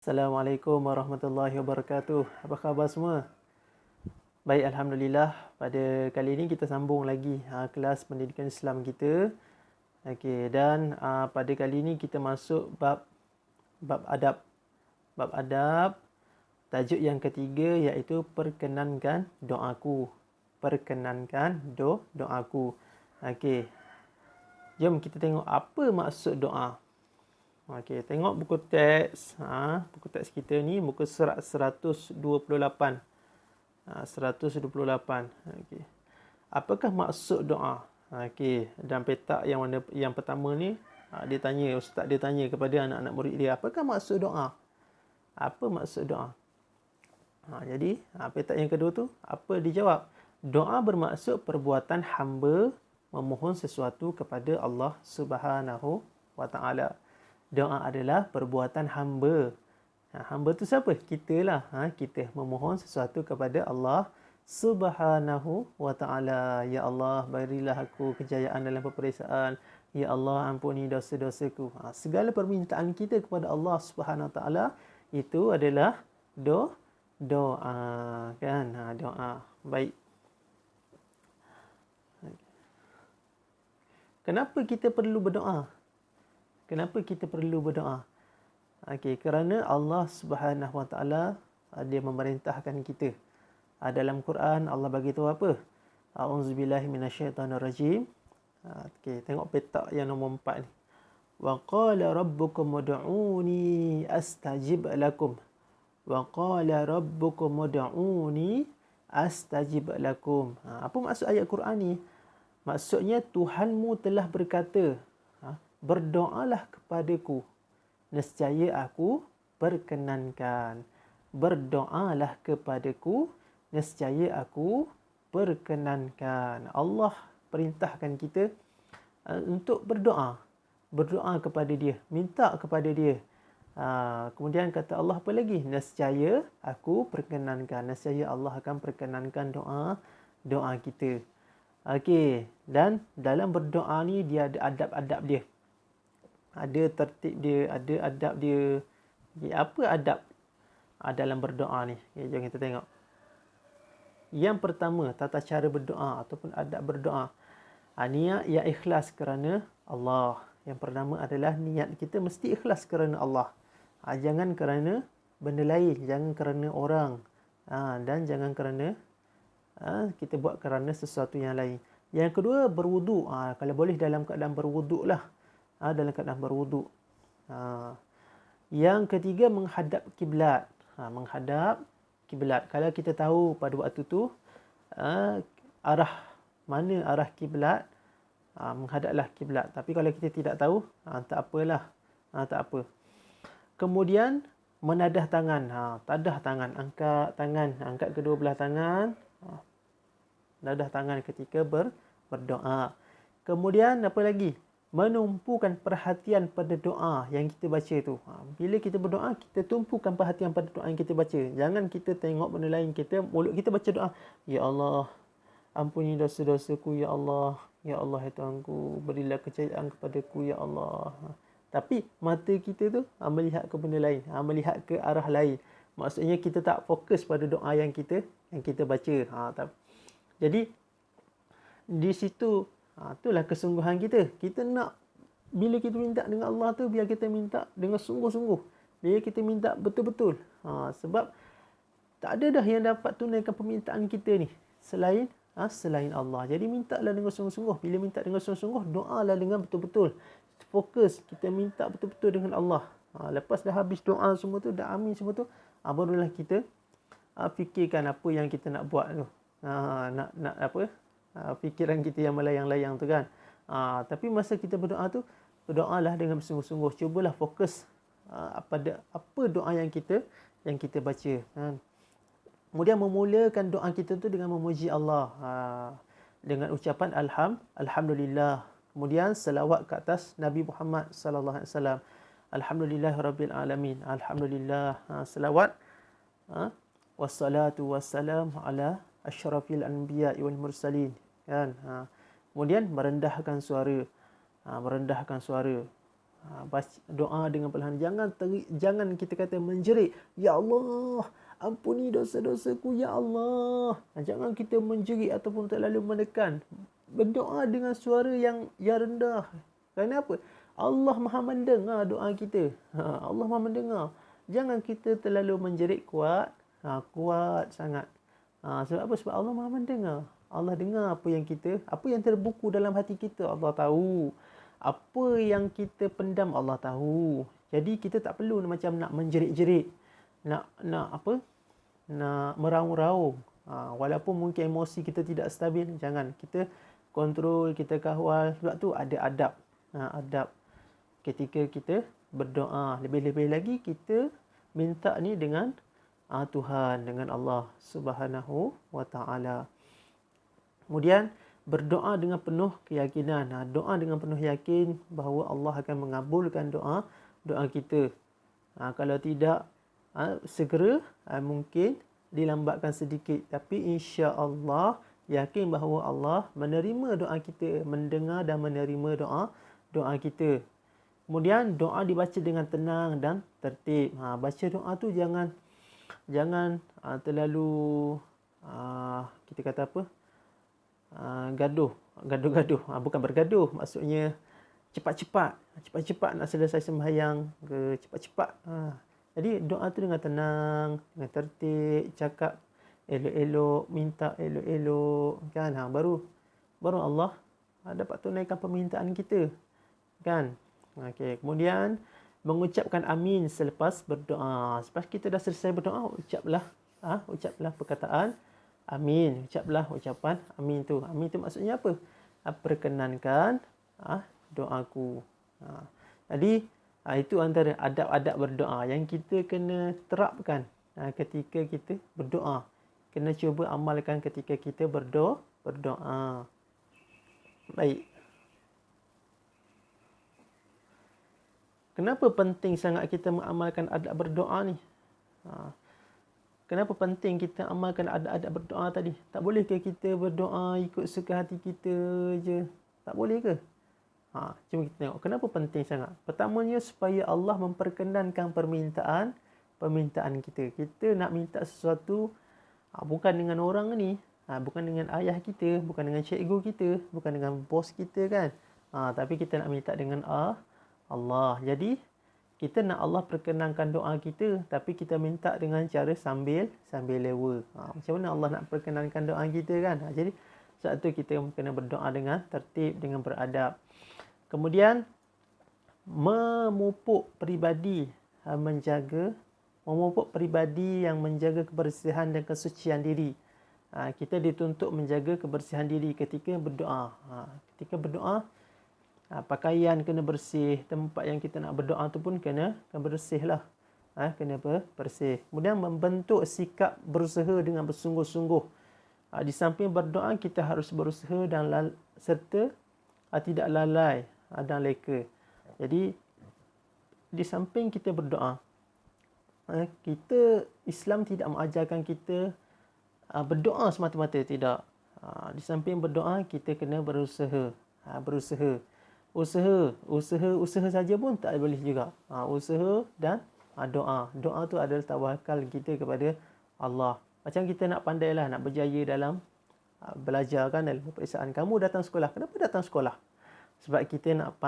Assalamualaikum warahmatullahi wabarakatuh. Apa khabar semua? Baik, Alhamdulillah. Pada kali ini kita sambung lagi kelas pendidikan Islam kita. Okey, dan pada kali ini kita masuk bab adab. Bab adab, tajuk yang ketiga iaitu perkenankan doaku. Perkenankan doaku. Okey. Jom kita tengok apa maksud doa. Okey, tengok buku teks. Buku teks kita ni muka surat 128. 128. Okey. Apakah maksud doa? Okey, dan petak yang pertama ni ustaz dia tanya kepada anak-anak murid dia, apakah maksud doa? Apa maksud doa? Jadi, petak yang kedua tu apa dijawab? Doa bermaksud perbuatan hamba memohon sesuatu kepada Allah Subhanahu wa taala. Doa adalah perbuatan hamba. Hamba tu siapa? Kita lah. Kita memohon sesuatu kepada Allah Subhanahu wa ta'ala. Ya Allah, berilah aku kejayaan dalam peperiksaan. Ya Allah, ampuni dosa-dosaku. Segala permintaan kita kepada Allah Subhanahu wa ta'ala itu adalah doa. Kan? Doa. Baik. Kenapa kita perlu berdoa? Kenapa kita perlu berdoa? Okey, kerana Allah Subhanahu Wa Taala dia memerintahkan kita. Dalam Quran Allah bagi tahu apa? A'udzubillahi minasyaitonirrajim. Okey, tengok petak yang nombor 4 ni. Wa qala rabbukum ud'uni astajib lakum. Wa qala rabbukum ud'uni astajib lakum. Apa maksud ayat Quran ni? Maksudnya Tuhanmu telah berkata, berdoalah kepadaku, nescaya aku perkenankan. Berdoalah kepadaku, nescaya aku perkenankan. Allah perintahkan kita untuk berdoa. Berdoa kepada dia, minta kepada dia. Kemudian kata Allah apa lagi? Nescaya aku perkenankan. Nescaya Allah akan perkenankan doa kita. Okey, dan dalam berdoa ni dia ada adab-adab dia. Ada tertib dia, ada adab dia. Apa adab dalam berdoa ni? Jom kita tengok. Yang pertama, tata cara berdoa ataupun adab berdoa. Niat yang ikhlas kerana Allah. Yang pertama adalah niat kita mesti ikhlas kerana Allah. Jangan kerana benda lain, jangan kerana orang. Dan jangan kerana kita buat kerana sesuatu yang lain. Yang kedua, berwuduk. Kalau boleh dalam keadaan berwuduk lah. Dalam keadaan berwuduk. Yang ketiga, menghadap kiblat. Menghadap kiblat. Kalau kita tahu pada waktu tu arah mana arah kiblat, menghadaplah kiblat. Tapi kalau kita tidak tahu, tak apalah. Tak apa. Kemudian menadah tangan. Tadah tangan, angkat tangan, angkat kedua belah tangan. Nadah tangan ketika berdoa. Kemudian apa lagi? Menumpukan perhatian pada doa yang kita baca tu. Bila kita berdoa, kita tumpukan perhatian pada doa yang kita baca. Jangan kita tengok benda lain. Mulut kita baca doa. Ya Allah, ampuni dosa-dosaku. Ya Allah. Ya Allah, ya Tuhanku, berilah kejayaan kepadaku. Ya Allah. Tapi mata kita tu melihat ke benda lain. Melihat ke arah lain. Maksudnya kita tak fokus pada doa yang kita baca. Jadi, di situ itulah kesungguhan kita. Kita nak, bila kita minta dengan Allah tu, biar kita minta dengan sungguh-sungguh. Biar kita minta betul-betul. Sebab tak ada dah yang dapat tunaikan permintaan kita ni selain Allah. Jadi mintalah dengan sungguh-sungguh. Bila minta dengan sungguh-sungguh, doalah dengan betul-betul. Fokus, kita minta betul-betul dengan Allah. Lepas dah habis doa semua tu, dah amin semua tu, barulah kita fikirkan apa yang kita nak buat tu. Nak apa? Fikiran kita yang melayang-layang tu kan. Tapi masa kita berdoa tu, berdoalah dengan sungguh-sungguh. Cubalah fokus pada apa doa yang kita baca. Kemudian memulakan doa kita tu dengan memuji Allah. Dengan ucapan Alhamdulillah. Kemudian selawat ke atas Nabi Muhammad sallallahu alaihi wasallam. Alhamdulillahirabbil alamin. Alhamdulillah. Selawat. Wassalatu wassalamu ala asyrafil anbiya wal mursalin, kan. Kemudian merendahkan suara. Doa dengan perlahan. Jangan kita kata menjerit, ya Allah, ampuni dosa-dosaku ya Allah. Jangan kita menjerit ataupun terlalu menekan. Berdoa dengan suara yang rendah. Kenapa? Allah Maha mendengar doa kita. Allah Maha mendengar. Jangan kita terlalu menjerit kuat, kuat sangat. Sebab apa? Sebab Allah Maha mendengar. Allah dengar apa yang terbuku dalam hati kita, Allah tahu. Apa yang kita pendam, Allah tahu. Jadi kita tak perlu macam nak menjerit-jerit. Nak meraung-raung. Walaupun mungkin emosi kita tidak stabil, jangan. Kita kontrol, kita kawal. Sebab tu ada adab. Adab ketika kita berdoa. Lebih-lebih lagi kita minta ni dengan Tuhan, dengan Allah Subhanahu wa taala. Kemudian berdoa dengan penuh keyakinan. Doa dengan penuh yakin bahawa Allah akan mengabulkan doa kita. Kalau tidak segera, mungkin dilambatkan sedikit, tapi insya-Allah yakin bahawa Allah menerima doa kita, mendengar dan menerima doa kita. Kemudian doa dibaca dengan tenang dan tertib. Baca doa tu jangan terlalu kita kata apa? Gaduh. Bukan bergaduh, maksudnya cepat-cepat nak selesai sembahyang ke, cepat-cepat. Jadi doa tu dengan tenang, dengan tertib, cakap elok-elok, minta elok-elok, kan? Baru Allah dapat tunaikan permintaan kita, kan? Okey, kemudian mengucapkan amin selepas berdoa. Selepas kita dah selesai berdoa, ucaplah perkataan amin. Ucaplah ucapan amin tu. Amin tu maksudnya apa? Perkenankan doaku. Jadi itu antara adab-adab berdoa yang kita kena terapkan ketika kita berdoa. Kena cuba amalkan ketika kita berdoa. Baik. Kenapa penting sangat kita mengamalkan adab berdoa ni? Kenapa penting kita amalkan adab-adab berdoa tadi? Tak boleh ke kita berdoa ikut suka hati kita je? Tak boleh ke? Cuma kita tengok. Kenapa penting sangat? Pertamanya supaya Allah memperkenankan permintaan kita. Kita nak minta sesuatu bukan dengan orang ni. Bukan dengan ayah kita, bukan dengan cikgu kita, bukan dengan bos kita, kan? Tapi kita nak minta dengan Allah. Jadi kita nak Allah perkenankan doa kita, tapi kita minta dengan cara sambil lewa. Macam mana Allah nak perkenankan doa kita, kan? Jadi sebab tu kita kena berdoa dengan tertib, dengan beradab. Kemudian memupuk pribadi yang menjaga kebersihan dan kesucian diri. Kita dituntut menjaga kebersihan diri ketika berdoa. Ketika berdoa, pakaian kena bersih, tempat yang kita nak berdoa tu pun kena bersih lah. Kena bersih. Kemudian membentuk sikap berusaha dengan bersungguh-sungguh. Di samping berdoa, kita harus berusaha dan serta tidak lalai dan leka. Jadi di samping kita berdoa, Islam tidak mengajarkan kita berdoa semata-mata, tidak. Di samping berdoa, kita kena berusaha. Usaha saja pun tak boleh juga. Usaha dan doa. Doa tu adalah tawakal kita kepada Allah. Macam kita nak pandailah, nak berjaya dalam belajar, kan, dalam peperiksaan. Kamu datang sekolah. Kenapa datang sekolah? Sebab kita nak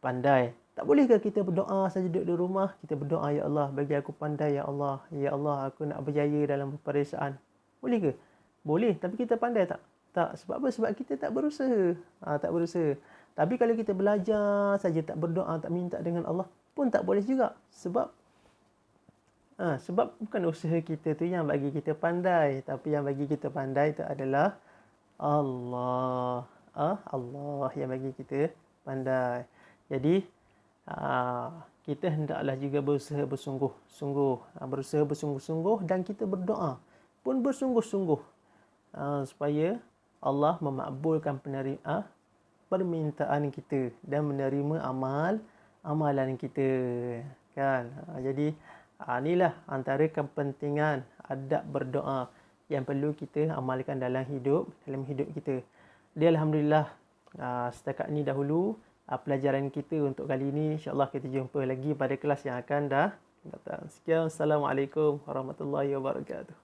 pandai. Tak bolehkah kita berdoa saja duduk di rumah, kita berdoa, ya Allah, bagi aku pandai, ya Allah. Ya Allah, aku nak berjaya dalam peperiksaan. Boleh ke? Boleh, tapi kita pandai tak? Tak. Sebab apa? Sebab kita tak berusaha. Tak berusaha. Tapi kalau kita belajar saja, tak berdoa, tak minta dengan Allah, pun tak boleh juga. Sebab bukan usaha kita tu yang bagi kita pandai, tapi yang bagi kita pandai itu adalah Allah. Allah yang bagi kita pandai. Jadi kita hendaklah juga berusaha bersungguh-sungguh dan kita berdoa pun bersungguh-sungguh supaya Allah memakbulkan permintaan kita dan menerima amalan kita, kan? Jadi inilah antara kepentingan adab berdoa yang perlu kita amalkan dalam hidup kita. Alhamdulillah, setakat ini dahulu pelajaran kita untuk kali ini. InsyaAllah kita jumpa lagi pada kelas yang akan datang. Sekian. Assalamualaikum warahmatullahi wabarakatuh.